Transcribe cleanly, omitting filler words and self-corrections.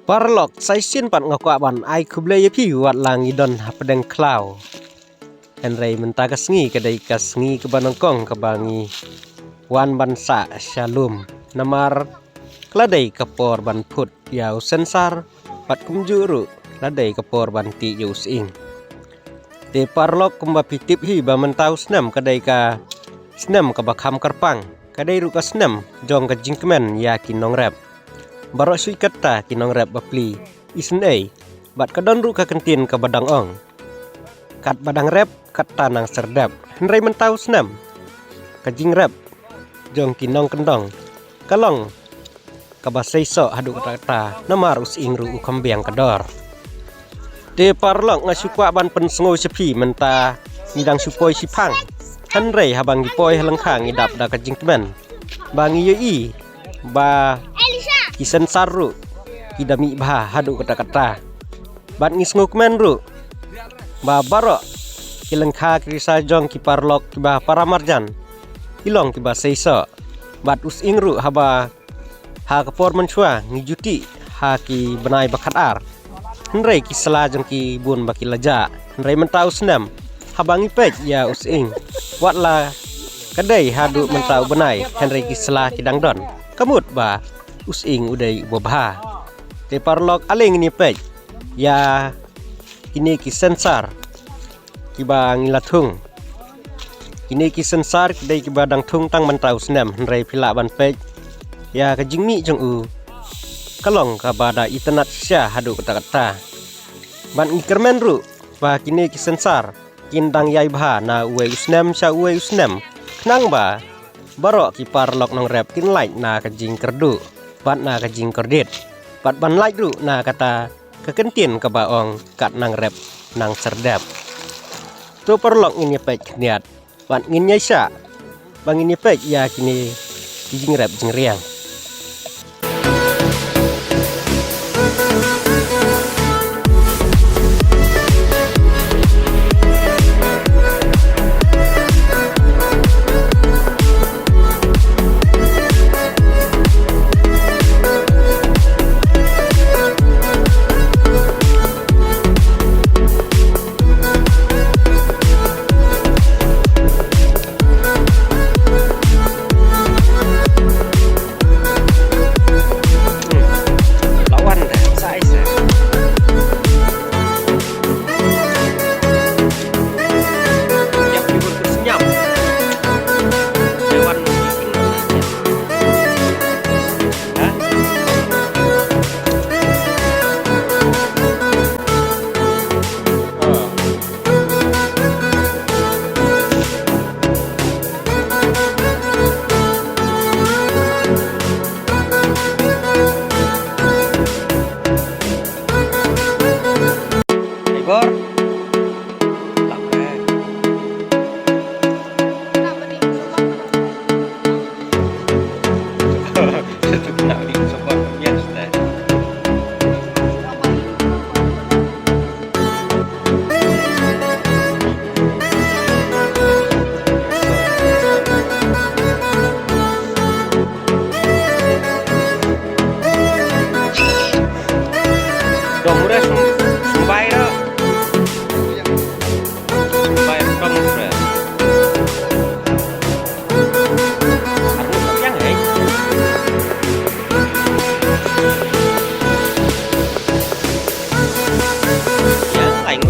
Parlok sai sin pat ngakwaban ai kuble yapi wat langi don hapedeng klau. Henry mentakas ngi kedai kas ngi kebanongkong kebangi wan bansa shalom namar kladai kapor ban put yau sensar pat kumjuru kladai kapor ban ti yus ing. Te parlok kumba pitip hi ba mentau senam kedai ka senam ka bakham kerpang kedai ruka senam jong ka jingkemen ya kinong rep. Barok sui kata kinong rep bapli isen bat kadon ru ka kentin ka badang ong. Kat badang rep kat tanang serdap Henry mentau senam kajing rep jong kinong kendong kalong kabasai so hadu kata namar us ingru ukambiang kador. Te parlok ngasukwa ban pensengoi sepi menta ngidang supoi sipang Henry habang gipoi halengkang idap da kajing temen bangi yoi ba kisen saru kidami bah hadu kata-kata bat ngisnguk menru ba barok kilengka krisa jong ki parlok kiba paramarjan ilong kiba seiso bat us ingru haba ha kapor menchua ngijuti ha ki benai bakat ar Henry ki sela jong ki bun baki laja Henry mentau senam habangi pej ya us ing watla kadai hadu mentau benai Henry ki sela kidang don kamut ba us ing udai bobha te parlok aling ni pej ya ini ki sensar kiba ngilatung ini ki sensar kedai kiba dang tung tang mentau senam Henry pila ban pej ya kajingmi jong u kalong kabada itenat sya hadu kata-kata ban ngikermen ru ba kini ki sensar kindang yai bha na uwe usnem sya uwe usnem knang ba barok ki parlok nong rep kin light na kajing kerdu bat na kajing kordit bat ban light ru na kata kekentin ka baong kat nang rep nang serdap tu parlok ini pek niat bat ngin sya bang ini pek ya kini kijing rep jing riang. Yang lain